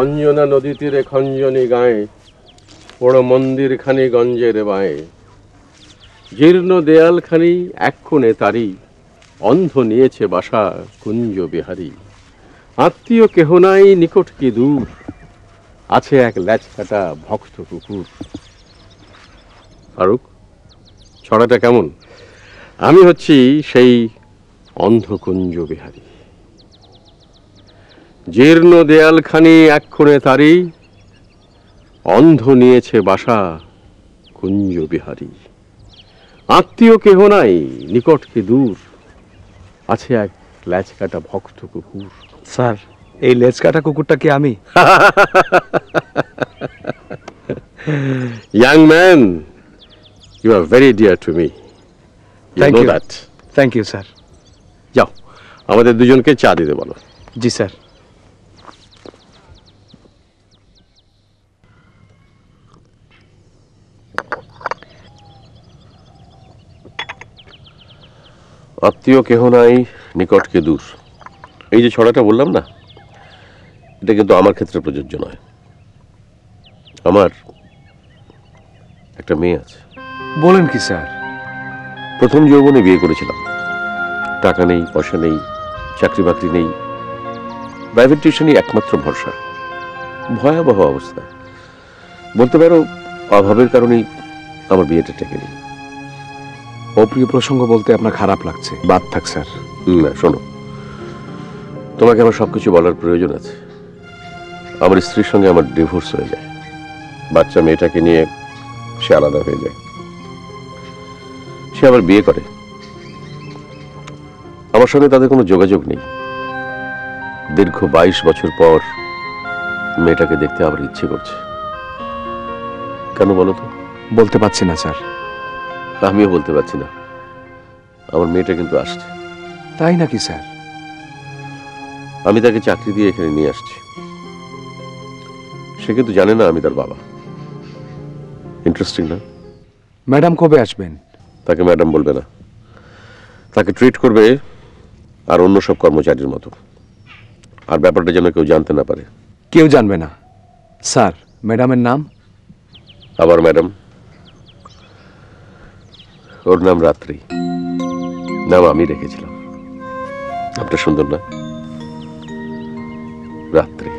অঞ্জনা নদী তীরে খঞ্জনী গায়ে, বড় মন্দিরখানি গঞ্জের বায়ে, জীর্ণ দেয়ালখানি এক কোণে তারি, অন্ধ নিয়েছে বাসা কুঞ্জ বিহারী। আত্মীয় কেহ নাই নিকট কি দূর, আছে এক ল্যাচকাটা ভক্ত কুকুর। ফারুক, ছড়াটা কেমন? আমি হচ্ছি সেই অন্ধ কুঞ্জ বিহারী। জীর্ণ দেয়ালখানি এক কোণে তারি, অন্ধ নিয়েছে বাসা কুঞ্জ বিহারী। আত্মীয় কেহ নাই নিকট কি দূর, আছে এক ল্যাচকাটা ভক্ত কুকুর। স্যার, এই লেজ কাটা কুকুরটা কি আমি? Young man, you are very dear to me. Thank you. That. Thank you sir. যাও, আমাদের দুজনকে চা দিতে বলো। জি স্যার। আত্মীয় কেহ নাই নিকট কে দূর, এই যে ছড়াটা বললাম না, এটা কিন্তু আমার ক্ষেত্রে প্রযোজ্য নয়। আমার একটা মেয়ে আছে। বলেন কি স্যার? প্রথম যৌবনে বিয়ে করেছিলাম। টাকা নেই, পয়সা নেই, চাকরি বাকরি নেই, প্রাইভেট টিউশনই একমাত্র ভরসা। ভয়াবহ অবস্থা, বলতে পারো অভাবের কারণেই আমার বিয়েটা টেকেনি। অপ্রিয় প্রসঙ্গ বলতে আপনার খারাপ লাগছে, বাদ থাক স্যার। না, শোনো, তোমাকে আমার সবকিছু বলার প্রয়োজন আছে। আমার স্ত্রীর সঙ্গে আমার ডিভোর্স হয়ে যায়, বাচ্চা মেয়েটাকে নিয়ে সে আলাদা হয়ে যায়। সে আবার বিয়ে করে, আমার সঙ্গে তাদের কোনো যোগাযোগ নেই। দীর্ঘ 22 বছর পর মেয়েটাকে দেখতে আবার ইচ্ছে করছে। কেন বলো তো? বলতে পারছি না স্যার। আমিও বলতে পারছি না। আমার মেয়েটা কিন্তু আসছে। তাই নাকি স্যার? আমি তাকে চাকরি দিয়ে এখানে নিয়ে আসছি। সে কিন্তু জানে না আমি তার বাবা। ইন্টারেস্টিং না? ম্যাডাম কবে আসবেন? তাকে ম্যাডাম বলবে না, তাকে ট্রিট করবে আর অন্য সব কর্মচারীর মতো। আর ব্যাপারটা যেন কেউ জানতে না পারে। কেউ জানবে না স্যার। ম্যাডামের নাম? আবার ম্যাডাম? ওর নাম রাত্রি। নাম আমি রেখেছিলাম। নামটা সুন্দর না? রাত্রি।